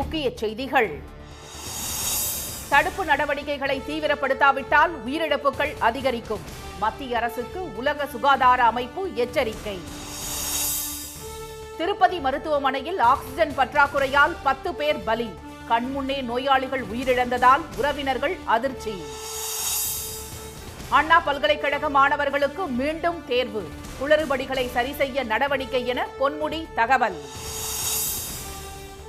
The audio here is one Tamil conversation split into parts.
முக்கிய செய்திகள். தடுப்பு நடவடிக்கைகளை தீவிரப்படுத்தாவிட்டால் உயிரிழப்புகள் அதிகரிக்கும். மத்திய அரசுக்கு உலக சுகாதார அமைப்பு எச்சரிக்கை. திருப்பதி மருத்துவமனையில் ஆக்சிஜன் பற்றாக்குறையால் 10 பேர் பலி. கண்முன்னே நோயாளிகள் உயிரிழந்ததால் உறவினர்கள் அதிர்ச்சி. அண்ணா பல்கலைக்கழக மாணவர்களுக்கு மீண்டும் தேர்வு. குளறுபடிகளை சரி செய்ய நடவடிக்கை என பொன்முடி தகவல்.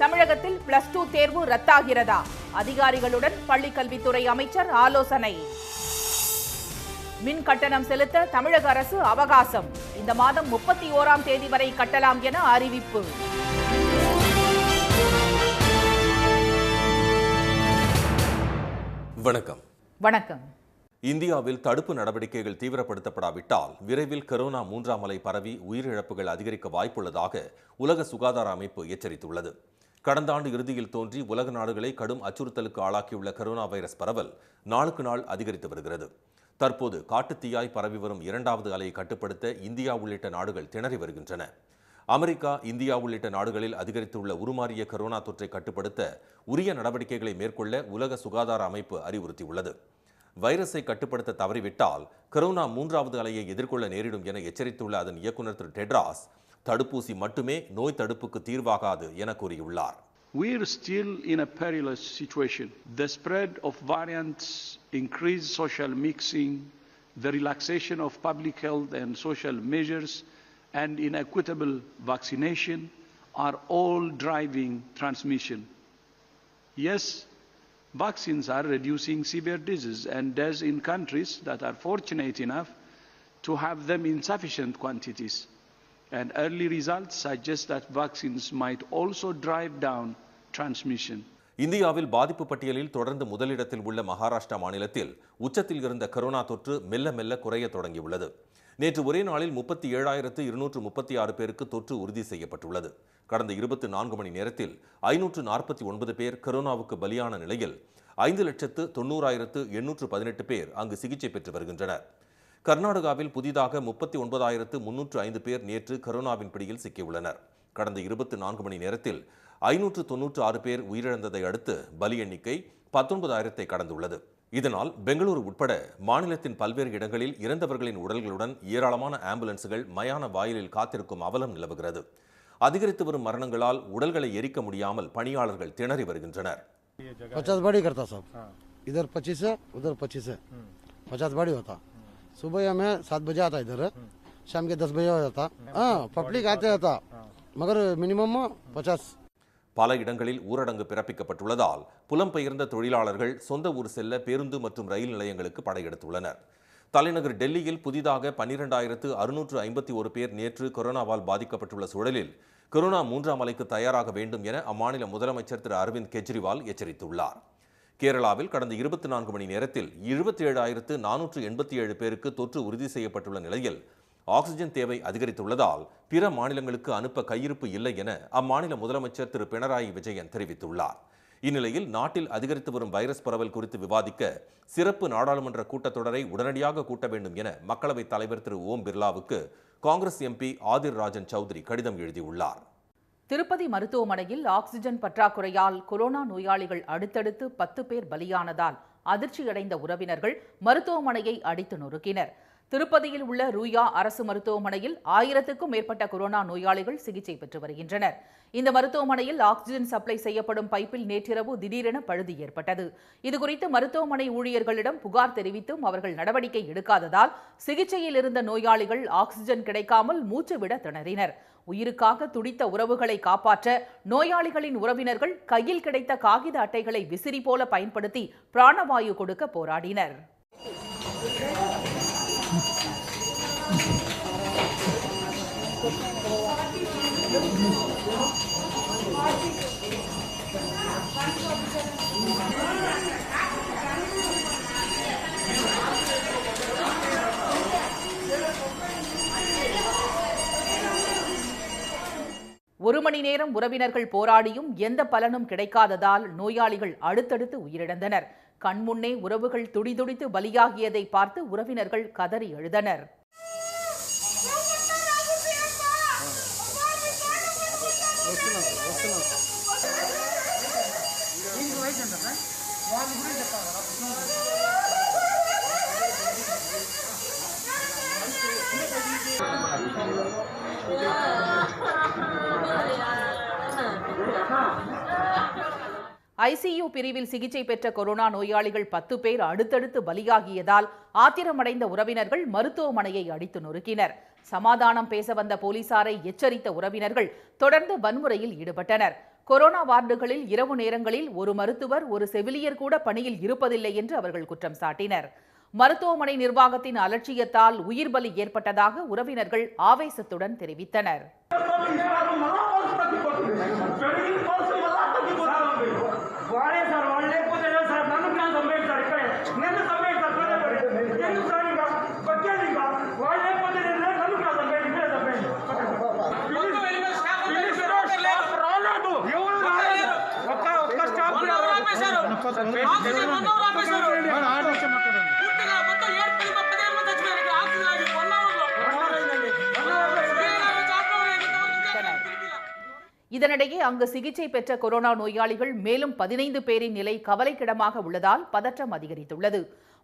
தமிழகத்தில் +2 தேர்வு ரத்தாகிறதா? அதிகாரிகளுடன் பள்ளிக்கல்வித்துறை அமைச்சர் ஆலோசனை. மின் கட்டணம் செலுத்த தமிழக அரசு அவகாசம். இந்த மாதம் 31ஆம் தேதி வரை கட்டலாம் என அறிவிப்பு. வணக்கம். வணக்கம். இந்தியாவில் தடுப்பு நடவடிக்கைகள் தீவிரப்படுத்தப்படாவிட்டால் விரைவில் கொரோனா 3ஆம் அலை பரவி உயிரிழப்புகள் அதிகரிக்க வாய்ப்புள்ளதாக உலக சுகாதார அமைப்பு எச்சரித்துள்ளது. கடந்த ஆண்டு இறுதியில் தோன்றி உலக நாடுகளை கடும் அச்சுறுத்தலுக்கு ஆளாக்கியுள்ள கொரோனா வைரஸ் பரவல் நாளுக்கு நாள் அதிகரித்து வருகிறது. தற்போது காட்டுத்தீயாய் பரவி வரும் 2வது அலையை கட்டுப்படுத்த இந்தியா உள்ளிட்ட நாடுகள் திணறி வருகின்றன. அமெரிக்கா, இந்தியா உள்ளிட்ட நாடுகளில் அதிகரித்துள்ள உருமாறிய கொரோனா தொற்றை கட்டுப்படுத்த உரிய நடவடிக்கைகளை மேற்கொள்ள உலக சுகாதார அமைப்பு அறிவுறுத்தியுள்ளது. வைரஸை கட்டுப்படுத்த தவறிவிட்டால் கொரோனா 3வது அலையை எதிர்கொள்ள நேரிடும் என எச்சரித்துள்ள அதன் இயக்குநர் திரு டெட்ராஸ், தடுப்பூசி மட்டுமே நோய் தடுப்புக்கு தீர்வாகாது என கூறியுள்ளார். We are still in a perilous situation. The spread of variants, increased social mixing, the relaxation of public health and social measures, and inequitable vaccination are all driving transmission. Yes, vaccines are reducing severe disease and deaths in countries that are fortunate enough to have them in sufficient quantities. And early results suggest that vaccines might also drive down transmission. இந்தியாவில் பாதிப்பு பட்டியலில் தொடர்ந்து முதலிடத்தில் உள்ள மகாராஷ்டிரா மாநிலத்தில் உச்சத்தில் இருந்த கொரோனா தொற்று மெல்ல மெல்ல குறைய தொடங்கியுள்ளது. நேற்று ஒரே நாளில் 37,236 பேருக்கு தொற்று உறுதி செய்யப்பட்டுள்ளது. கடந்த 24 மணி நேரத்தில் 549 பேர் கொரோனாவுக்கு பலியான நிலையில் 5,90,818 பேர் அங்கு சிகிச்சை பெற்று வருகின்றனர். கர்நாடகாவில் புதிதாக 39,305 பேர் நேற்று கொரோனாவின் பிடியில் சிக்கியுள்ளனர். கடந்த 24 மணி நேரத்தில் 596 பேர் உயிரிழந்ததை அடுத்து பலி எண்ணிக்கை 19,000 கடந்துள்ளது. இதனால் பெங்களூரு உட்பட மாநிலத்தின் பல்வேறு இடங்களில் இறந்தவர்களின் உடல்களுடன் ஏராளமான ஆம்புலன்ஸ்கள் மயான வாயிலில் காத்திருக்கும் அவலம் நிலவுகிறது. அதிகரித்து வரும் மரணங்களால் உடல்களை எரிக்க முடியாமல் பணியாளர்கள் திணறி வருகின்றனர். 50 बाड़ी करता सब, इधर 25 है, उधर 25 है, 50 बाड़ी होता. सुबह में 7 बजे आता, इधर शाम के 10 बजे हो जाता. हाँ, पब्लिक आते रहता, मगर मिनिमम 50. பல இடங்களில் ஊரடங்கு பிறப்பிக்கப்பட்டுள்ளதால் புலம்பெயர்ந்த தொழிலாளர்கள் சொந்த ஊர் செல்ல பேருந்து மற்றும் ரயில் நிலையங்களுக்கு படையெடுத்துள்ளனர். தலைநகர் டெல்லியில் புதிதாக 12,651 பேர் நேற்று கொரோனாவால் பாதிக்கப்பட்டுள்ள சூழலில் கொரோனா 3ஆம் அலைக்கு தயாராக வேண்டும் என அம்மாநில முதலமைச்சர் திரு அரவிந்த் கெஜ்ரிவால் எச்சரித்துள்ளார். கேரளாவில் கடந்த 24 மணி நேரத்தில் 77,487 பேருக்கு தொற்று உறுதி செய்யப்பட்டுள்ள நிலையில் ஆக்சிஜன் தேவை அதிகரித்துள்ளதால் பிற மாநிலங்களுக்கு அனுப்ப கையிருப்பு இல்லை என அம்மாநில முதலமைச்சர் திரு பினராயி விஜயன் தெரிவித்துள்ளார். இந்நிலையில் நாட்டில் அதிகரித்து வரும் வைரஸ் பரவல் குறித்து விவாதிக்க சிறப்பு நாடாளுமன்ற கூட்டத்தொடரை உடனடியாக கூட்ட வேண்டும் என மக்களவைத் தலைவர் திரு ஓம் பிர்லாவுக்கு காங்கிரஸ் எம்பி ஆதிர் ராஜன் சௌத்ரி கடிதம் எழுதியுள்ளார். திருப்பதி மருத்துவமனையில் ஆக்சிஜன் பற்றாக்குறையால் கொரோனா நோயாளிகள் அடுத்தடுத்து 10 பேர் பலியானதால் அதிர்ச்சியடைந்த உறவினர்கள் மருத்துவமனையை அடித்து நொறுக்கினர். திருப்பதியில் உள்ள ரூயா அரசு மருத்துவமனையில் 1000க்கும் மேற்பட்ட கொரோனா நோயாளிகள் சிகிச்சை பெற்று வருகின்றனர். இந்த மருத்துவமனையில் ஆக்சிஜன் சப்ளை செய்யப்படும் பைப்பில் நேற்றிரவு திடீரென பழுது ஏற்பட்டது. இதுகுறித்து மருத்துவமனை ஊழியர்களிடம் புகார் தெரிவித்தும் அவர்கள் நடவடிக்கை எடுக்காததால் சிகிச்சையில் இருந்த நோயாளிகள் ஆக்சிஜன் கிடைக்காமல் மூச்சுவிட திணறினர். உயிருக்காக துடித்த உறவுகளை காப்பாற்ற நோயாளிகளின் உறவினர்கள் கையில் கிடைத்த காகித அட்டைகளை விசிறி போல பயன்படுத்தி பிராணவாயு கொடுக்க போராடினர். ஒரு மணி நேரம் உறவினர்கள் போராடியும் எந்த பலனும் கிடைக்காததால் நோயாளிகள் அடுத்தடுத்து உயிரிழந்தனர். கண்முன்னே உறவுகள் துடிதுடித்து பலியாகியதை பார்த்து உறவினர்கள் கதறி அழுதனர். ஐசியு பிரிவில் சிகிச்சை பெற்ற கொரோனா நோயாளிகள் 10 பேர் அடுத்தடுத்து பலியாகியதால் ஆத்திரமடைந்த உறவினர்கள் மருத்துவமனையை அடித்து நொறுக்கினர். சமாதானம் பேச வந்த போலீசாரை எச்சரித்த உறவினர்கள் தொடர்ந்து வன்முறையில் ஈடுபட்டனர். கொரோனா வார்டுகளில் இரவு நேரங்களில் ஒரு மருத்துவர், ஒரு செவிலியர் கூட பணியில் இருப்பதில்லை என்று அவர்கள் குற்றம் சாட்டினர். மருத்துவமனை நிர்வாகத்தின் அலட்சியத்தால் உயிர் பலி ஏற்பட்டதாக உறவினர்கள் ஆவேசத்துடன் தெரிவித்தனர். இதனிடையே அங்கு சிகிச்சை பெற்ற கொரோனா நோயாளிகள் மேலும் 15 பேரின் நிலை கவலைக்கிடமாக உள்ளதால் பதற்றம் அதிகரித்துள்ளது.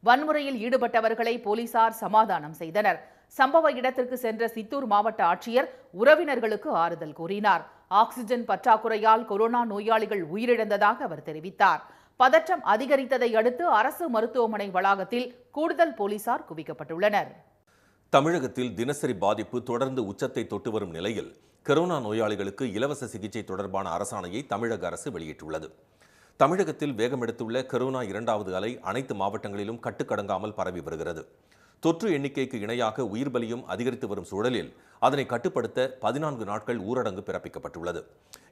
வன்முறையில் ஈடுபட்டவர்களை போலீசார் சமாதானம் செய்தனர். சம்பவ இடத்திற்கு சென்ற சித்தூர் மாவட்ட ஆட்சியர் உறவினர்களுக்கு ஆறுதல் கூறினார். ஆக்சிஜன் பற்றாக்குறையால் கொரோனா நோயாளிகள் உயிரிழந்ததாக அவர் தெரிவித்தார். பதற்றம் அதிகரித்ததை அடுத்து அரசு மருத்துவமனை வளாகத்தில் கூடுதல் போலீசார் குவிக்கப்பட்டுள்ளனர். தமிழகத்தில் தினசரி பாதிப்பு தொடர்ந்து உச்சத்தை தொட்டு வரும் நிலையில் கொரோனா நோயாளிகளுக்கு இலவச சிகிச்சை தொடர்பான அரசாணையை தமிழக அரசு வெளியிட்டுள்ளது. தமிழகத்தில் வேகமெடுத்துள்ள கொரோனா 2வது அலை அனைத்து மாவட்டங்களிலும் கட்டுக்கடங்காமல் பரவி வருகிறது. தொற்று எண்ணிக்கைக்கு இணையாக உயிர் பலியும் அதிகரித்து வரும் சூழலில் அதனை கட்டுப்படுத்த 14 நாட்கள் ஊரடங்கு பிறப்பிக்கப்பட்டுள்ளது.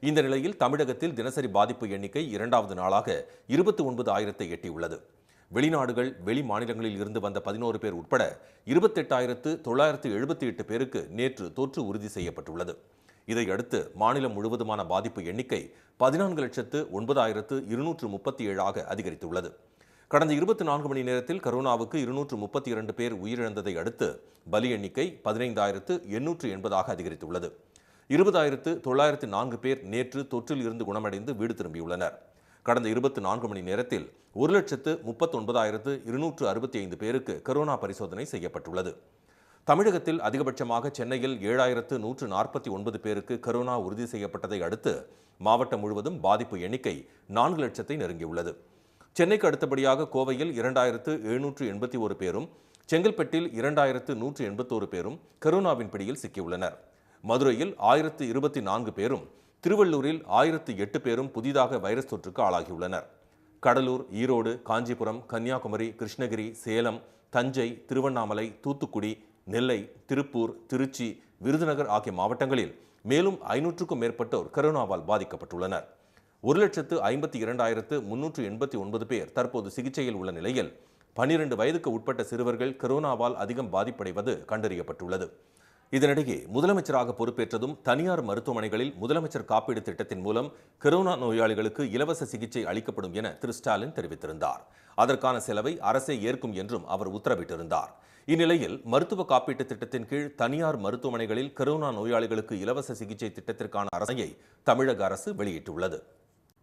இந்த நிலையில் தமிழகத்தில் தினசரி பாதிப்பு எண்ணிக்கை 2வது நாளாக 29,000-ஐ எட்டியுள்ளது. வெளிநாடுகள், வெளி மாநிலங்களில் இருந்து வந்த 11 பேர் உட்பட 28,978 பேருக்கு நேற்று தொற்று உறுதி செய்யப்பட்டுள்ளது. இதையடுத்து மாநிலம் முழுவதுமான பாதிப்பு எண்ணிக்கை 14,09,237 அதிகரித்துள்ளது. கடந்த 24 மணி நேரத்தில் கரோனாவுக்கு 232 பேர் உயிரிழந்ததை அடுத்து பலி எண்ணிக்கை 15,880 அதிகரித்துள்ளது. 20,904 பேர் நேற்று தொற்றில் இருந்து குணமடைந்து வீடு திரும்பியுள்ளனர். கடந்த 24 மணி நேரத்தில் 1,39,265 பேருக்கு கொரோனா பரிசோதனை செய்யப்பட்டுள்ளது. தமிழகத்தில் அதிகபட்சமாக சென்னையில் 7,149 பேருக்கு கொரோனா உறுதி செய்யப்பட்டதை அடுத்து மாவட்டம் முழுவதும் பாதிப்பு எண்ணிக்கை 4 லட்சத்தை நெருங்கியுள்ளது. சென்னைக்கு அடுத்தபடியாக கோவையில் 2,781 பேரும், செங்கல்பட்டில் 2,181 பேரும் கொரோனாவின் பிடியில் சிக்கியுள்ளனர். மதுரையில் 1,024 பேரும், திருவள்ளூரில் 1,008 பேரும் புதிதாக வைரஸ் தொற்றுக்கு ஆளாகியுள்ளனர். கடலூர், ஈரோடு, காஞ்சிபுரம், கன்னியாகுமரி, கிருஷ்ணகிரி, சேலம், தஞ்சை, திருவண்ணாமலை, தூத்துக்குடி, நெல்லை, திருப்பூர், திருச்சி, விருதுநகர் ஆகிய மாவட்டங்களில் மேலும் 500க்கும் மேற்பட்டோர் கொரோனாவால் பாதிக்கப்பட்டுள்ளனர். 1,52,389 பேர் தற்போது சிகிச்சையில் உள்ள நிலையில் 12 வயதுக்கு உட்பட்ட சிறுவர்கள் கொரோனாவால் அதிகம் பாதிப்படைவது கண்டறியப்பட்டுள்ளது. இதனிடையே முதலமைச்சராக பொறுப்பேற்றதும் தனியார் மருத்துவமனைகளில் முதலமைச்சர் காப்பீடு திட்டத்தின் மூலம் கொரோனா நோயாளிகளுக்கு இலவச சிகிச்சை அளிக்கப்படும் என திரு ஸ்டாலின் தெரிவித்திருந்தார். அதற்கான செலவை அரசே ஏற்கும் என்றும் அவர் உத்தரவிட்டிருந்தார். இந்நிலையில் மருத்துவ காப்பீட்டு திட்டத்தின் கீழ் தனியார் மருத்துவமனைகளில் கொரோனா நோயாளிகளுக்கு இலவச சிகிச்சை திட்டத்திற்கான அரசையை தமிழக அரசு வெளியிட்டுள்ளது.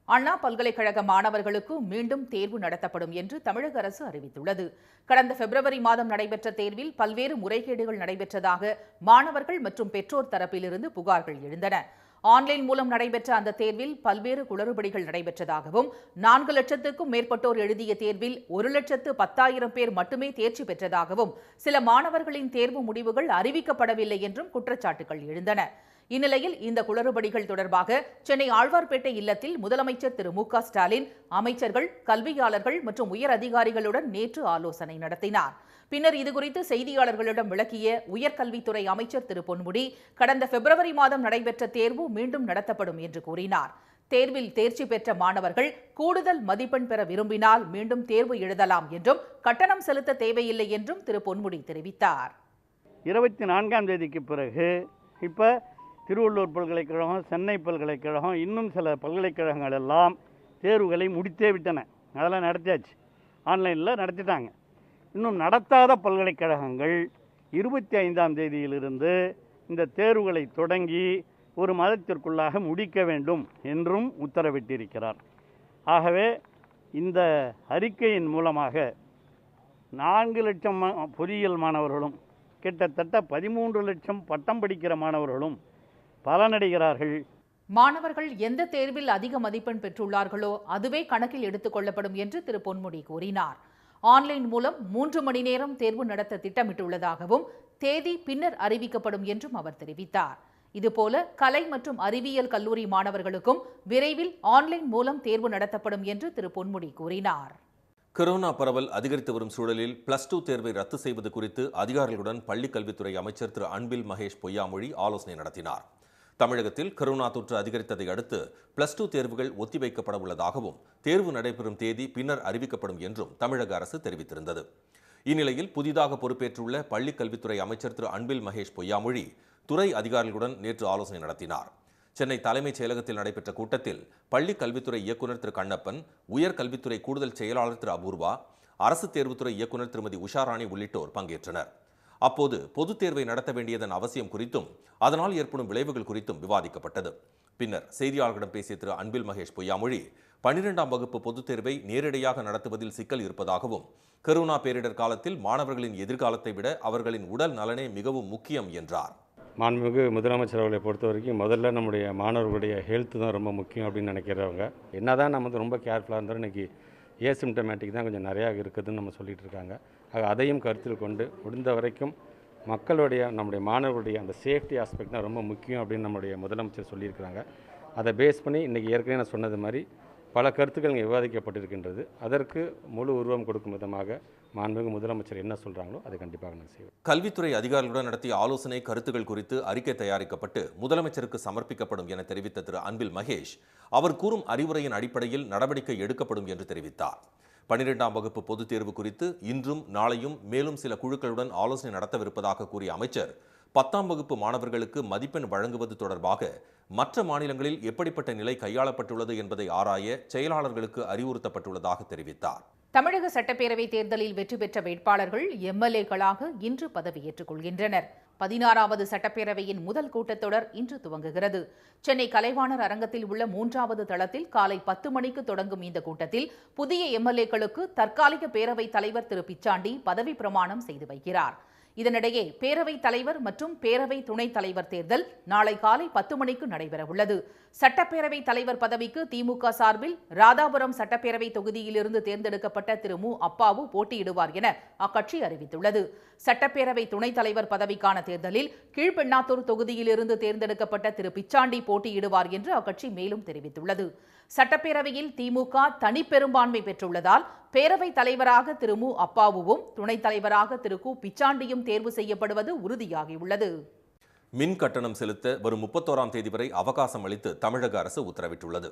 அண்ணா பல்கலைக்கழக மாணவர்களுக்கு மீண்டும் தேர்வு நடத்தப்படும் என்று தமிழக அரசு அறிவித்துள்ளது. கடந்த பிப்ரவரி மாதம் நடைபெற்ற தேர்வில் பல்வேறு முறைகேடுகள் நடைபெற்றதாக மாணவர்கள் மற்றும் பெற்றோர் தரப்பிலிருந்து புகார்கள் எழுந்தன. ஆன்லைன் மூலம் நடைபெற்ற அந்த தேர்வில் பல்வேறு குளறுபடிகள் நடைபெற்றதாகவும் 4 லட்சத்துக்கும் மேற்பட்டோர் எழுதிய தேர்வில் 1,10,000 பேர் மட்டுமே தேர்ச்சி பெற்றதாகவும் சில மாணவர்களின் தேர்வு முடிவுகள் அறிவிக்கப்படவில்லை என்றும் குற்றச்சாட்டுகள் எழுந்தன. இந்நிலையில் இந்த குளறுபடிகள் தொடர்பாக சென்னை ஆழ்வார்பேட்டை இல்லத்தில் முதலமைச்சர் திரு மு க ஸ்டாலின் அமைச்சர்கள், கல்வியாளர்கள் மற்றும் உயர் அதிகாரிகளுடன் நேற்று ஆலோசனை நடத்தினார். பின்னர் இதுகுறித்து செய்தியாளர்களிடம் விளக்கிய உயர்கல்வித்துறை அமைச்சர் திரு பொன்முடி, கடந்த பிப்ரவரி மாதம் நடைபெற்ற தேர்வு மீண்டும் நடத்தப்படும் என்று கூறினார். தேர்வில் தேர்ச்சி பெற்ற மாணவர்கள் கூடுதல் மதிப்பெண் பெற விரும்பினால் மீண்டும் தேர்வு எழுதலாம் என்றும் கட்டணம் செலுத்த தேவையில்லை என்றும் திரு பொன்முடி தெரிவித்தார். 24ஆம் தேதிக்கு பிறகு இப்ப திருவள்ளூர் பல்கலைக்கழகம், சென்னை பல்கலைக்கழகம், இன்னும் சில பல்கலைக்கழகங்கள் எல்லாம் தேர்வுகளை முடித்தே விட்டன. அதெல்லாம் நடத்தியாச்சு, ஆன்லைனில் நடத்திட்டாங்க. இன்னும் நடத்தாத பல்கலைக்கழகங்கள் 25ஆம் தேதியிலிருந்து இந்த தேர்வுகளை தொடங்கி ஒரு மாதத்திற்குள்ளாக முடிக்க வேண்டும் என்றும் உத்தரவிட்டிருக்கிறார். ஆகவே இந்த அறிக்கையின் மூலமாக 4 லட்சம் பொறியியல் மாணவர்களும் கிட்டத்தட்ட 13 லட்சம் பட்டம் படிக்கிற மாணவர்களும் பலனடைகிறார்கள். மாணவர்கள் எந்த தேர்வில் அதிக மதிப்பெண் பெற்றுள்ளார்களோ அதுவே கணக்கில் எடுத்துக் கொள்ளப்படும் என்று திரு பொன்முடி கூறினார். ஆன்லைன் மூலம் 3 மணி நேரம் தேர்வு நடத்த திட்டமிட்டுள்ளதாகவும் தேதி பின்னர் அறிவிக்கப்படும் என்றும் அவர் தெரிவித்தார். இதுபோல கலை மற்றும் அறிவியல் கல்லூரி மாணவர்களுக்கும் விரைவில் ஆன்லைன் மூலம் தேர்வு நடத்தப்படும் என்று திரு பொன்முடி கூறினார். கொரோனா பரவல் அதிகரித்து வரும் சூழலில் +2 தேர்வை ரத்து செய்வது குறித்து அதிகாரிகளுடன் பள்ளிக்கல்வித்துறை அமைச்சர் திரு அன்பில் மகேஷ் பொய்யாமொழி ஆலோசனை நடத்தினார். தமிழகத்தில் கொரோனா தொற்று அதிகரித்ததை அடுத்து +2 தேர்வுகள் ஒத்திவைக்கப்பட உள்ளதாகவும் தேர்வு நடைபெறும் தேதி பின்னர் அறிவிக்கப்படும் என்றும் தமிழக அரசு தெரிவித்திருந்தது. இந்நிலையில் புதிதாக பொறுப்பேற்றுள்ள பள்ளிக்கல்வித்துறை அமைச்சர் திரு அன்பில் மகேஷ் பொய்யாமொழி துறை அதிகாரிகளுடன் நேற்று ஆலோசனை நடத்தினார். சென்னை தலைமைச் செயலகத்தில் நடைபெற்ற கூட்டத்தில் பள்ளி கல்வித்துறை இயக்குநர் திரு கண்ணப்பன், உயர்கல்வித்துறை கூடுதல் செயலாளர் திரு அபூர்வா, அரசு தேர்வுத்துறை இயக்குநர் திருமதி உஷாராணி உள்ளிட்டோர் பங்கேற்றனர். அப்போது பொதுத் தேர்வை நடத்த வேண்டியதன் அவசியம் குறித்தும் அதனால் ஏற்படும் விளைவுகள் குறித்தும் விவாதிக்கப்பட்டது. பின்னர் செய்தியாளர்களிடம் பேசிய திரு அன்பில் மகேஷ் பொய்யாமொழி 12ஆம் வகுப்பு பொதுத் தேர்வை நேரடியாக நடத்துவதில் சிக்கல் இருப்பதாகவும் கொரோனா பேரிடர் காலத்தில் மாணவர்களின் எதிர்காலத்தை விட அவர்களின் உடல் நலனே மிகவும் முக்கியம் என்றார். மாண்புமிகு முதலமைச்சர் அவர்களை பொறுத்த வரைக்கும் முதல்ல நம்முடைய மாணவர்களுடைய ஹெல்த் தான் ரொம்ப முக்கியம் அப்படின்னு நினைக்கிறவங்க. என்ன தான் நம்ம ரொம்ப கேர்ஃபுல்லாக இருந்தாலும் இன்றைக்கி ஏசிம்டமேட்டிக் தான் கொஞ்சம் நிறையா இருக்குதுன்னு நம்ம சொல்லிகிட்டு இருக்காங்க. ஆக அதையும் கருத்தில் கொண்டு முடிந்த வரைக்கும் நம்முடைய மாணவர்களுடைய அந்த சேஃப்டி ஆஸ்பெக்ட் தான் ரொம்ப முக்கியம் அப்படின்னு நம்முடைய முதலமைச்சர் சொல்லியிருக்கிறாங்க. அதை பேஸ் பண்ணி இன்றைக்கி ஏற்கனவே நான் சொன்னது மாதிரி பல கருத்துக்கள் இங்கே விவாதிக்கப்பட்டிருக்கின்றது. அதற்கு முழு உருவம் கொடுக்கும் விதமாக மாண்புமிகு முதலமைச்சர் என்ன சொல்கிறாங்களோ அதை கண்டிப்பாக நான் செய்வேன். கல்வித்துறை அதிகாரிகளுடன் நடத்திய ஆலோசனை கருத்துக்கள் குறித்து அறிக்கை தயாரிக்கப்பட்டு முதலமைச்சருக்கு சமர்ப்பிக்கப்படும் என தெரிவித்த திரு அன்பில் மகேஷ் அவர் கூறும் அறிவுரையின் அடிப்படையில் நடவடிக்கை எடுக்கப்படும் என்று தெரிவித்தார். 12ஆம் வகுப்பு பொதுத் தேர்வு குறித்து இன்றும் நாளையும் மேலும் சில குழுக்களுடன் ஆலோசனை நடத்தவிருப்பதாக கூறிய அமைச்சர் 10ஆம் வகுப்பு மாணவர்களுக்கு மதிப்பெண் வழங்குவது தொடர்பாக மற்ற மாநிலங்களில் எப்படிப்பட்ட நிலை கையாளப்பட்டுள்ளது என்பதை ஆராய செயலாளர்களுக்கு அறிவுறுத்தப்பட்டுள்ளதாக தெரிவித்தார். தமிழக சட்டப்பேரவை தேர்தலில் வெற்றி பெற்ற வேட்பாளர்கள் எம்எல்ஏக்களாக இன்று பதவியேற்றுக் கொள்கின்றனர். 16வது சட்டப்பேரவையின் முதல் கூட்டத்தொடர் இன்று துவங்குகிறது. சென்னை கலைவாணர் அரங்கத்தில் உள்ள 3வது தளத்தில் காலை 10 மணிக்கு தொடங்கும் இந்த கூட்டத்தில் புதிய எம்எல்ஏக்களுக்கு தற்காலிக பேரவைத் தலைவர் திரு பிச்சாண்டி பதவி பிரமாணம் செய்து வைக்கிறார். இதனிடையே பேரவைத் தலைவர் மற்றும் பேரவை துணைத் தலைவர் தேர்தல் நாளை காலை 10 மணிக்கு நடைபெறவுள்ளது. சட்டப்பேரவைத் தலைவர் பதவிக்கு திமுக சார்பில் ராதாபுரம் சட்டப்பேரவை தொகுதியிலிருந்து தேர்ந்தெடுக்கப்பட்ட திரு மு அப்பாவு போட்டியிடுவார் என அக்கட்சி அறிவித்துள்ளது. சட்டப்பேரவை துணைத் தலைவர் பதவிக்கான தேர்தலில் கீழ்பெண்ணாத்தூர் தொகுதியிலிருந்து தேர்ந்தெடுக்கப்பட்ட திரு பிச்சாண்டி போட்டியிடுவார் என்று அக்கட்சி மேலும் தெரிவித்துள்ளது. சட்டப்பேரவையில் திமுக தனிப்பெரும்பான்மை பெற்றுள்ளதால் பேரவைத் தலைவராக திரு மு அப்பாவுவும் துணைத் தலைவராக திரு கு பிச்சாண்டியும் தேர்வு செய்யப்படுவது உறுதியாகியுள்ளது. மின் கட்டணம் செலுத்த வரும் 31ஆம் தேதி வரை அவகாசம் அளித்து தமிழக அரசு உத்தரவிட்டுள்ளது.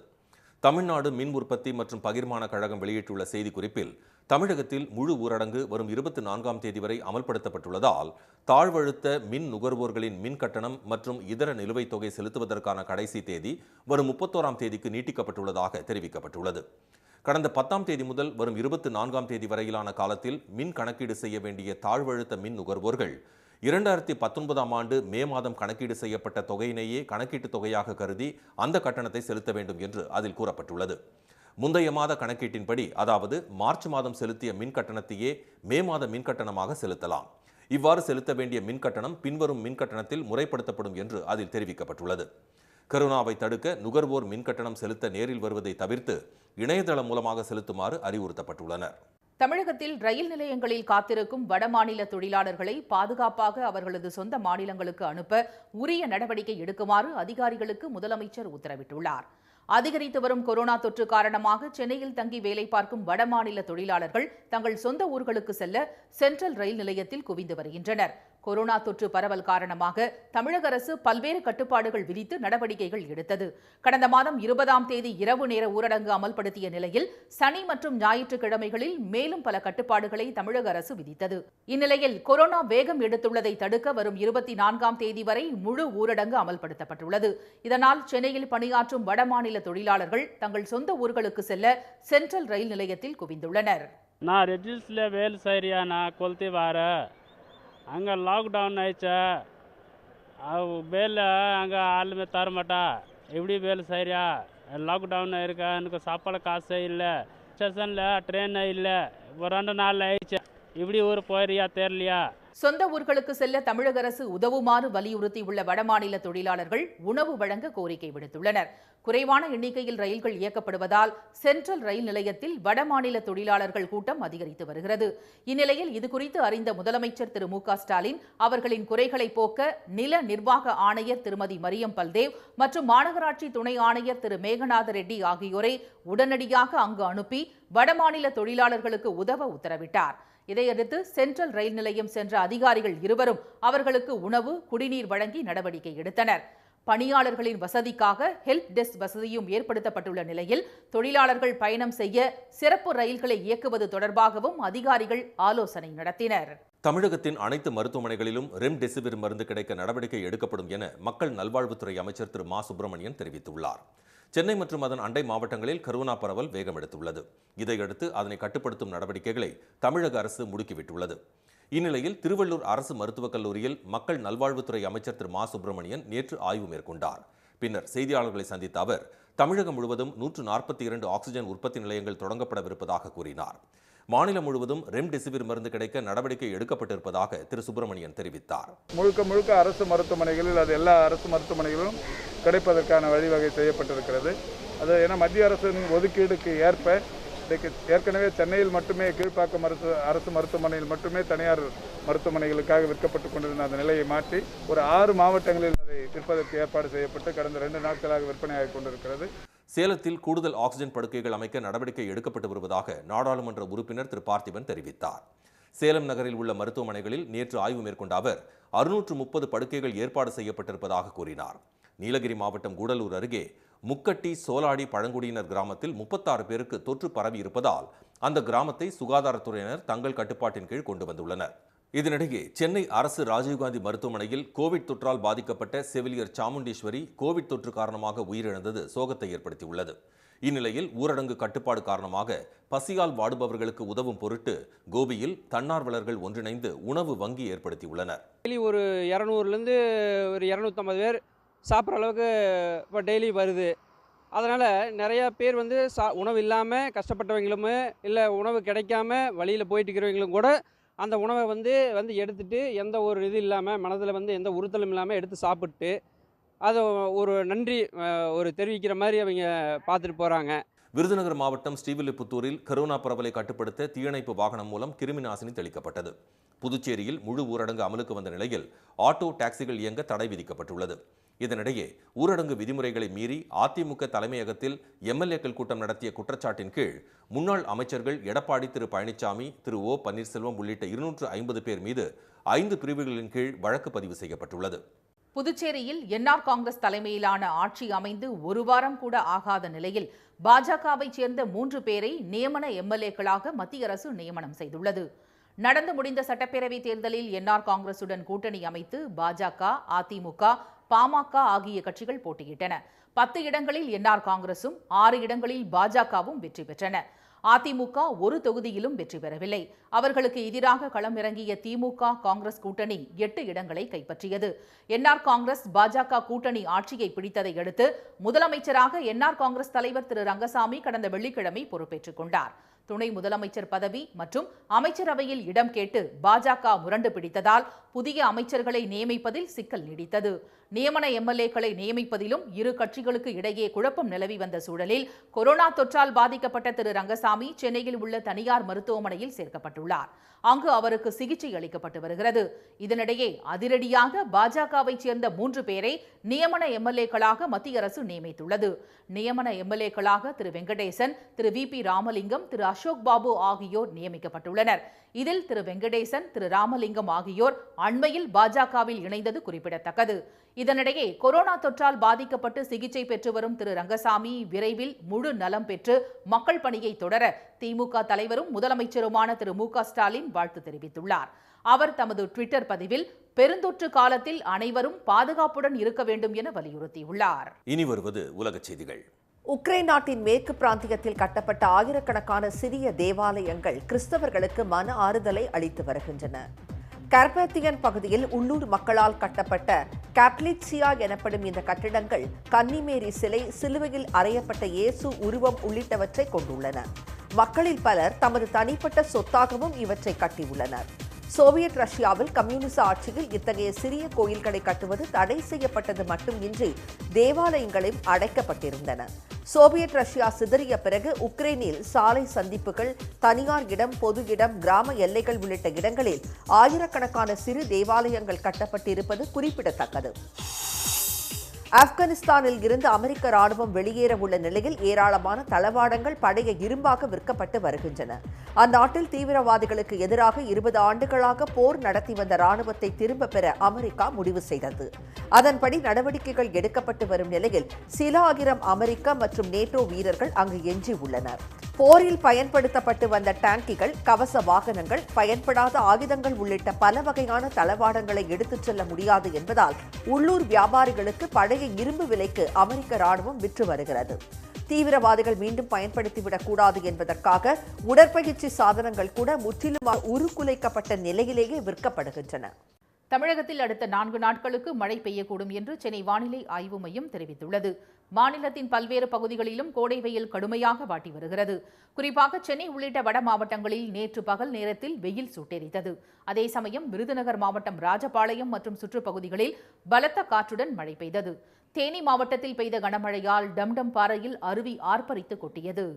தமிழ்நாடு மின் உற்பத்தி மற்றும் பகிர்மான கழகம் வெளியிட்டுள்ள செய்திக்குறிப்பில் தமிழகத்தில் முழு ஊரடங்கு வரும் 24ஆம் தேதி வரை அமல்படுத்தப்பட்டுள்ளதால் தாழ்வழுத்த மின் நுகர்வோர்களின் மின் கட்டணம் மற்றும் இதர நிலுவைத் தொகை செலுத்துவதற்கான கடைசி தேதி வரும் 31ஆம் தேதிக்கு நீட்டிக்கப்பட்டுள்ளதாக தெரிவிக்கப்பட்டுள்ளது. கடந்த 10ஆம் தேதி முதல் வரும் 24ஆம் தேதி வரையிலான காலத்தில் மின் கணக்கீடு செய்ய வேண்டிய தாழ்வழுத்த மின் நுகர்வோர்கள் 2019ஆம் ஆண்டு மே மாதம் கணக்கீடு செய்யப்பட்ட தொகையினையே கணக்கீட்டுத் தொகையாக கருதி அந்த கட்டணத்தை செலுத்த வேண்டும் என்று அதில் கூறப்பட்டுள்ளது. முந்தைய மாத கணக்கீட்டின்படி, அதாவது மார்ச் மாதம் செலுத்திய மின் கட்டணத்தையே மே மாத மின் கட்டணமாக செலுத்தலாம். இவ்வாறு செலுத்த வேண்டிய மின் கட்டணம் பின்வரும் மின் கட்டணத்தில் முறைப்படுத்தப்படும் என்று அதில் தெரிவிக்கப்பட்டுள்ளது. கொரோனாவை தடுக்க நுகர்வோர் மின் கட்டணம் செலுத்த நேரில் வருவதை தவிர்த்து இணையதளம் மூலமாக செலுத்துமாறு அறிவுறுத்தப்பட்டுள்ளனர். தமிழகத்தில் ரயில் நிலையங்களில் காத்திருக்கும் வடமாநில தொழிலாளர்களை பாதுகாப்பாக அவர்களது சொந்த மாநிலங்களுக்கு அனுப்ப உரிய நடவடிக்கை எடுக்குமாறு அதிகாரிகளுக்கு முதலமைச்சர் உத்தரவிட்டுள்ளார். அதிகரித்து வரும் கொரோனா தொற்று காரணமாக சென்னையில் தங்கி வேலை பார்க்கும் வடமாநில தொழிலாளர்கள் தங்கள் சொந்த ஊர்களுக்கு செல்ல சென்ட்ரல் ரயில் நிலையத்தில் குவிந்து வருகின்றனர். கொரோனா தொற்று பரவல் காரணமாக தமிழக அரசு பல்வேறு கட்டுப்பாடுகள் விதித்து நடவடிக்கைகள் எடுத்தது. கடந்த மாதம் 20ஆம் தேதி இரவு நேர ஊரடங்கு அமல்படுத்திய நிலையில் சனி மற்றும் ஞாயிற்றுக்கிழமைகளில் மேலும் பல கட்டுப்பாடுகளை தமிழக அரசு விதித்தது. இந்நிலையில் கொரோனா வேகம் எடுத்துள்ளதை தடுக்க வரும் 24ஆம் தேதி வரை முழு ஊரடங்கு அமல்படுத்தப்பட்டுள்ளது. இதனால் சென்னையில் பணியாற்றும் வடமாநில தொழிலாளர்கள் தங்கள் சொந்த ஊர்களுக்கு செல்ல சென்ட்ரல் ரயில் நிலையத்தில் குவிந்துள்ளனர். அங்கே லாக்டவுன் ஆயிடுச்சா, வேலை அங்கே ஆளுமே தரமாட்டா, எப்படி வேலை செய்கிறியா, லாக்டவுன் இருக்கா, எனக்கு சாப்பாடு காசே இல்லை, ஸ்டேஷனில் ட்ரெயின் இல்லை, ஒரு 2 நாள் ஆயிடுச்சு. இப்படி ஊர் போயிறியா தெரியலையா? சொந்த ஊர்களுக்கு செல்ல தமிழக அரசு உதவுமாறு வலியுறுத்தியுள்ள வடமாநில தொழிலாளர்கள் உணவு வழங்க கோரிக்கை விடுத்துள்ளனர். குறைவான எண்ணிக்கையில் ரயில்கள் இயக்கப்படுவதால் சென்ட்ரல் ரயில் நிலையத்தில் வடமாநில தொழிலாளர்கள் கூட்டம் அதிகரித்து வருகிறது. இந்நிலையில் இதுகுறித்து அறிந்த முதலமைச்சர் திரு மு க ஸ்டாலின் அவர்களின் குறைகளை போக்க நில நிர்வாக ஆணையர் திருமதி மரியம் பல்தேவ் மற்றும் மாநகராட்சி துணை ஆணையர் திரு மேகநாத ரெட்டி ஆகியோரை உடனடியாக அங்கு அனுப்பி வடமாநில தொழிலாளர்களுக்கு உதவ உத்தரவிட்டார். இதையடுத்து சென்ட்ரல் ரயில் நிலையம் சென்ற அதிகாரிகள் இருவரும் அவர்களுக்கு உணவு, குடிநீர் வழங்கி நடவடிக்கை எடுத்தனர். பணியாளர்களின் வசதிக்காக ஹெல்ப் டெஸ்க் வசதியும் ஏற்படுத்தப்பட்டுள்ள நிலையில் தொழிலாளர்கள் பயணம் செய்ய சிறப்பு ரயில்களை இயக்குவது தொடர்பாகவும் அதிகாரிகள் ஆலோசனை நடத்தினர். தமிழகத்தின் அனைத்து மருத்துவமனைகளிலும் ரெம்டெசிவிர் மருந்து கிடைக்க நடவடிக்கை எடுக்கப்படும் என மக்கள் நல்வாழ்வுத்துறை அமைச்சர் திரு மா சுப்பிரமணியன் தெரிவித்துள்ளார். சென்னை மற்றும் அதன் அண்டை மாவட்டங்களில் கரோனா பரவல் வேகம் எடுத்துள்ளது. இதையடுத்து அதனை கட்டுப்படுத்தும் நடவடிக்கைகளை தமிழக அரசு முடுக்கிவிட்டுள்ளது. இந்நிலையில் திருவள்ளூர் அரசு மருத்துவக் கல்லூரியில் மக்கள் நல்வாழ்வுத்துறை அமைச்சர் திரு மா சுப்பிரமணியன் நேற்று ஆய்வு மேற்கொண்டார். பின்னர் செய்தியாளர்களை சந்தித்த அவர் தமிழகம் முழுவதும் 142 ஆக்சிஜன் உற்பத்தி நிலையங்கள் தொடங்கப்படவிருப்பதாக கூறினார். மாநிலம் முழுவதும் ரெம்டெசிவிர் மருந்து கிடைக்க நடவடிக்கை எடுக்கப்பட்டிருப்பதாக திரு சுப்பிரமணியன் தெரிவித்தார். முழுக்க அரசு மருத்துவமனைகளில் அது எல்லா அரசு மருத்துவமனைகளிலும் கிடைப்பதற்கான வழிவகை செய்யப்பட்டிருக்கிறது. அது ஏன்னா மத்திய அரசின் ஒதுக்கீடுக்கு ஏற்ப ஏற்கனவே சென்னையில் மட்டுமே கீழ்ப்பாக்கம் அரசு மருத்துவமனையில் மட்டுமே தனியார் மருத்துவமனைகளுக்காக விற்கப்பட்டுக் கொண்டிருந்த அந்த நிலையை மாற்றி ஒரு 6 மாவட்டங்களில் அதை விற்பதற்கு ஏற்பாடு செய்யப்பட்டு கடந்த 2 நாட்களாக விற்பனையாகிக் கொண்டிருக்கிறது. சேலத்தில் கூடுதல் ஆக்சிஜன் படுக்கைகள் அமைக்க நடவடிக்கை எடுக்கப்பட்டு வருவதாக நாடாளுமன்ற உறுப்பினர் திரு பார்த்திபன் தெரிவித்தார். சேலம் நகரில் உள்ள மருத்துவமனைகளில் நேற்று ஆய்வு மேற்கொண்ட அவர் 630 படுக்கைகள் ஏற்பாடு செய்யப்பட்டிருப்பதாக கூறினார். நீலகிரி மாவட்டம் கூடலூர் அருகே முக்கட்டி சோலாடி பழங்குடியினர் கிராமத்தில் 36 பேருக்கு தொற்று பரவி இருப்பதால் அந்த கிராமத்தை சுகாதாரத்துறையினர் தங்கள் கட்டுப்பாட்டின் கீழ் கொண்டு வந்துள்ளனர். இதனிடையே சென்னை அரசு ராஜீவ்காந்தி மருத்துவமனையில் கோவிட் தொற்றால் பாதிக்கப்பட்ட செவிலியர் சாமுண்டீஸ்வரி கோவிட் தொற்று காரணமாக உயிரிழந்தது சோகத்தை ஏற்படுத்தியுள்ளது. இந்நிலையில் ஊரடங்கு கட்டுப்பாடு காரணமாக பசியால் வாடுபவர்களுக்கு உதவும் பொருட்டு கோபியில் தன்னார்வலர்கள் ஒன்றிணைந்து உணவு வங்கி ஏற்படுத்தியுள்ளனர். ஒரு 200லேருந்து ஒரு 250 பேர் சாப்பிட்ற அளவுக்கு இப்போ டெய்லி வருது. அதனால் நிறையா பேர் வந்து உணவு இல்லாமல் கஷ்டப்பட்டவங்களும் இல்லை உணவு கிடைக்காம வழியில் போயிட்டு இருக்கிறவங்களும் கூட அந்த உணவை வந்து எடுத்துகிட்டு எந்த ஒரு இது இல்லாமல் மனதில் எந்த உறுத்தலும் இல்லாமல் எடுத்து சாப்பிட்டு அதை ஒரு நன்றி ஒரு தெரிவிக்கிற மாதிரி அவங்க பார்த்துட்டு போகிறாங்க. விருதுநகர் மாவட்டம் ஸ்ரீவில்லிபுத்தூரில் கரோனா பரவலை கட்டுப்படுத்த தீயணைப்பு வாகனம் மூலம் கிருமி நாசினி தெளிக்கப்பட்டது. புதுச்சேரியில் முழு ஊரடங்கு அமலுக்கு வந்த நிலையில் ஆட்டோ டாக்ஸிகள் இயங்க தடை விதிக்கப்பட்டுள்ளது. இதனிடையே ஊரடங்கு விதிமுறைகளை மீறி அதிமுக தலைமையகத்தில் எம்எல்ஏக்கள் கூட்டம் நடத்திய குற்றச்சாட்டின் கீழ் முன்னாள் அமைச்சர்கள் எடப்பாடி திரு பழனிசாமி, திரு ஓ பன்னீர்செல்வம் உள்ளிட்ட 250 பேர் மீது 5 பிரிவுகளின் கீழ் வழக்கு பதிவு செய்யப்பட்டுள்ளது. புதுச்சேரியில் என்ஆர் காங்கிரஸ் தலைமையிலான ஆட்சி அமைந்து ஒரு வாரம் கூட ஆகாத நிலையில் பாஜகவைச் சேர்ந்த 3 பேரை நியமன எம்எல்ஏக்களாக மத்திய அரசு நியமனம் செய்துள்ளது. நடந்து முடிந்த சட்டப்பேரவைத் தேர்தலில் என்ஆர் காங்கிரசுடன் கூட்டணி அமைத்து பாஜக, அதிமுக, பாமக ஆகிய கட்சிகள் போட்டியிட்டன. 10 இடங்களில் என்ஆர் காங்கிரசும் 6 இடங்களில் பாஜகவும் வெற்றி பெற்றன. அதிமுக ஒரு தொகுதியிலும் வெற்றி பெறவில்லை. அவர்களுக்கு எதிராக களமிறங்கிய திமுக காங்கிரஸ் கூட்டணி 8 இடங்களை கைப்பற்றியது. என்ஆர் காங்கிரஸ் பாஜக கூட்டணி ஆட்சியை பிடித்ததை அடுத்து முதலமைச்சராக என்ஆர் காங்கிரஸ் தலைவர் திரு ரங்கசாமி கடந்த வெள்ளிக்கிழமை பொறுப்பேற்றுக் கொண்டார். துணை முதலமைச்சர் பதவி மற்றும் அமைச்சரவையில் இடம் கேட்டு பாஜக முரண்டு பிடித்ததால் புதிய அமைச்சர்களை நியமிப்பதில் சிக்கல் நீடித்தது. நியமன எம்எல்ஏக்களை நியமிப்பதிலும் இரு கட்சிகளுக்கு இடையே குழப்பம் நிலவி வந்த சூழலில் கொரோனா தொற்றால் பாதிக்கப்பட்ட திரு ரங்கசாமி சென்னையில் உள்ள தனியார் மருத்துவமனையில் சேர்க்கப்பட்டுள்ளார். அங்கு அவருக்கு சிகிச்சை அளிக்கப்பட்டு வருகிறது. இதனிடையே அதிரடியாக பாஜகவைச் சேர்ந்த 3 பேரை நியமன எம்எல்ஏக்களாக மத்திய அரசு நியமித்துள்ளது. நியமன எம்எல்ஏக்களாக திரு வெங்கடேசன், திரு வி பி ராமலிங்கம், திரு அசோக் பாபு ஆகியோர் நியமிக்கப்பட்டுள்ளனர். இதில் திரு வெங்கடேசன், திரு ராமலிங்கம் ஆகியோர் அண்மையில் பாஜகவில் இணைந்தது குறிப்பிடத்தக்கது. இதனிடையே கொரோனா தொற்றால் பாதிக்கப்பட்டு சிகிச்சை பெற்று வரும் திரு ரங்கசாமி விரைவில் முழு நலம் பெற்று மக்கள் பணியை தொடர திமுக தலைவரும் முதலமைச்சருமான திரு மு க ஸ்டாலின் வாழ்த்து தெரிவித்துள்ளார். அவர் தமது ட்விட்டர் பதிவில் பெருந்தொற்று காலத்தில் அனைவரும் பாதுகாப்புடன் இருக்க வேண்டும் என வலியுறுத்தியுள்ளார். இனி வருவது உலகச் செய்திகள். உக்ரைன் நாட்டின் மேற்கு பிராந்தியத்தில் கட்டப்பட்ட ஆயிரக்கணக்கான சிறிய தேவாலயங்கள் கிறிஸ்தவர்களுக்கு மன ஆறுதலை அளித்து வருகின்றன. கார்பாத்தியன் பகுதியில் உள்ளூர் மக்களால் கட்டப்பட்ட காப்லிட்சியா எனப்படும் இந்த கட்டிடங்கள் கன்னிமேரி சிலை, சிலுவையில் அறையப்பட்ட இயேசு உருவம் உள்ளிட்டவற்றை கொண்டுள்ளன. மக்களில் பலர் தமது தனிப்பட்ட சொத்தாகவும் இவற்றை கட்டியுள்ளனர். சோவியத் ரஷ்யாவில் கம்யூனிச ஆட்சியில் இத்தகைய சிறிய கோயில்களை கட்டுவது தடை செய்யப்பட்டது மட்டுமின்றி தேவாலயங்களும் அடைக்கப்பட்டிருந்தன. சோவியத் ரஷ்யா சிதறிய பிறகு உக்ரைனில் சாலை சந்திப்புகள், தனியார் இடம், பொது இடம், கிராம எல்லைகள் உள்ளிட்ட இடங்களில் ஆயிரக்கணக்கான சிறு தேவாலயங்கள் கட்டப்பட்டிருப்பது குறிப்பிடத்தக்கது. ஆப்கானிஸ்தானில் இருந்து அமெரிக்க ராணுவம் வெளியேற உள்ள நிலையில் ஏராளமான தளவாடங்கள் பழைய இரும்பாக விற்கப்பட்டு வருகின்றன. அந்நாட்டில் தீவிரவாதிகளுக்கு எதிராக 20 ஆண்டுகளாக போர் நடத்தி வந்த ராணுவத்தை திரும்ப பெற அமெரிக்கா முடிவு செய்தது. அதன்படி நடவடிக்கைகள் எடுக்கப்பட்டு வரும் நிலையில் சில ஆயிரம் அமெரிக்க மற்றும் நேட்டோ வீரர்கள் அங்கு எஞ்சி உள்ளனர். போரில் பயன்படுத்தப்பட்டு வந்த டாங்கிகள், கவச வாகனங்கள், பயன்படாத ஆயுதங்கள் உள்ளிட்ட பல வகையான தளவாடங்களை எடுத்துச் செல்ல முடியாது என்பதால் உள்ளூர் வியாபாரிகளுக்கு பழைய இரும்பு விலைக்கு அமெரிக்க ராணுவம் விற்று வருகிறது. தீவிரவாதிகள் மீண்டும் பயன்படுத்திவிடக் கூடாது என்பதற்காக உடற்பயிற்சி சாதனங்கள் கூட முற்றிலும் உருக்குலைக்கப்பட்ட நிலையிலேயே விற்கப்படுகின்றன. தமிழகத்தில் அடுத்த 4 நாட்களுக்கு மழை பெய்யக்கூடும் என்று சென்னை வானிலை ஆய்வு மையம் தெரிவித்துள்ளது. மாநிலத்தின் பல்வேறு பகுதிகளிலும் கோடை வெயில் கடுமையாக வாட்டி வருகிறது. குறிப்பாக சென்னை உள்ளிட்ட வட மாவட்டங்களில் நேற்று பகல் நேரத்தில் வெயில் சுட்டெரித்தது. அதே சமயம் விருதுநகர் மாவட்டம் ராஜபாளையம் மற்றும் சுற்றுப்பகுதிகளில் பலத்த காற்றுடன் மழை பெய்தது. தேனி மாவட்டத்தில் பெய்த கனமழையால் டம்டம் பாறையில் அருவி ஆர்ப்பரித்து கொட்டியது.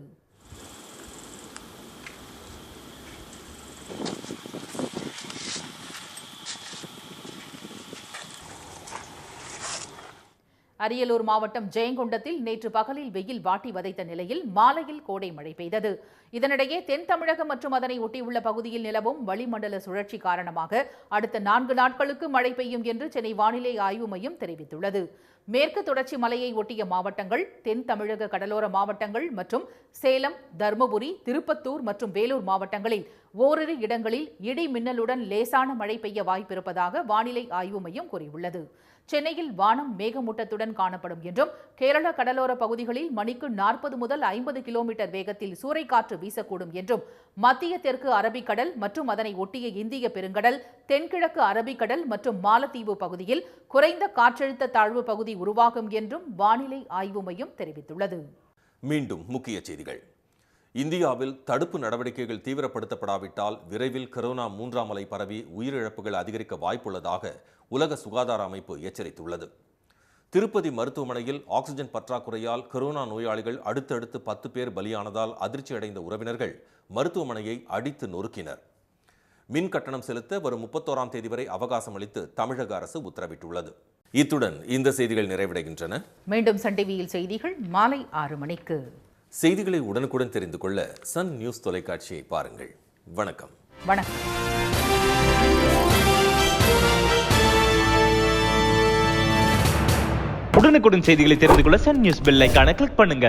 அரியலூர் மாவட்டம் ஜெயங்கொண்டத்தில் நேற்று பகலில் வெயில் வாட்டி வதைத்த நிலையில் மாலையில் கோடை மழை பெய்தது. இதனிடையே தென் தமிழகம் மற்றும் அதனை ஒட்டியுள்ள பகுதியில் நிலவும் வளிமண்டல சுழற்சி காரணமாக அடுத்த 4 நாட்களுக்கு மழை பெய்யும் என்று சென்னை வானிலை ஆய்வு மையம் தெரிவித்துள்ளது. மேற்கு தொடர்ச்சி மலையை ஒட்டிய மாவட்டங்கள், தென் தமிழக கடலோர மாவட்டங்கள் மற்றும் சேலம், தருமபுரி, திருப்பத்தூர் மற்றும் வேலூர் மாவட்டங்களில் ஓரிரு இடங்களில் இடி மின்னலுடன் லேசான மழை பெய்ய வாய்ப்பிருப்பதாக வானிலை ஆய்வு மையம் கூறியுள்ளது. சென்னையில் வானம் மேகமூட்டத்துடன் காணப்படும் என்றும் கேரள கடலோர பகுதிகளில் மணிக்கு 40 முதல் 50 கிலோமீட்டர் வேகத்தில் சூறைக்காற்று வீசக்கூடும் என்றும் மத்திய தெற்கு அரபிக்கடல் மற்றும் அதனை ஒட்டிய இந்திய பெருங்கடல், தென்கிழக்கு அரபிக்கடல் மற்றும் மாலத்தீவு பகுதியில் குறைந்த காற்றழுத்த தாழ்வு பகுதி உருவாகும் என்றும் வானிலை ஆய்வு மையம் தெரிவித்துள்ளது. மீண்டும் முக்கிய செய்திகள். இந்தியாவில் தடுப்பு நடவடிக்கைகள் தீவிரப்படுத்தப்படாவிட்டால் விரைவில் கொரோனா 3ஆம் அலை பரவி உயிரிழப்புகள் அதிகரிக்க வாய்ப்புள்ளதாக உலக சுகாதார அமைப்பு எச்சரித்துள்ளது. திருப்பதி மருத்துவமனையில் ஆக்சிஜன் பற்றாக்குறையால் கொரோனா நோயாளிகள் அடுத்தடுத்து 10 பேர் பலியானதால் அதிர்ச்சியடைந்த உறவினர்கள் மருத்துவமனையை அடித்து நொறுக்கினர். மின் கட்டணம் செலுத்த வரும் 31ஆம் தேதி வரை அவகாசம் அளித்து தமிழக அரசு உத்தரவிட்டுள்ளது. இத்துடன் இந்த செய்திகள் நிறைவடைகின்றன. மீண்டும் சன் டிவியில் செய்திகள் மாலை 6 மணிக்கு. செய்திகளை உடனுக்குடன் தெரிந்து கொள்ள சன் நியூஸ் தொலைக்காட்சியை பாருங்கள். வணக்கம். வணக்கம். உடனுக்குடன் செய்திகளை தெரிந்து கொள்ள சன் நியூஸ் பெல் ஐகானை கிளிக் பண்ணுங்க.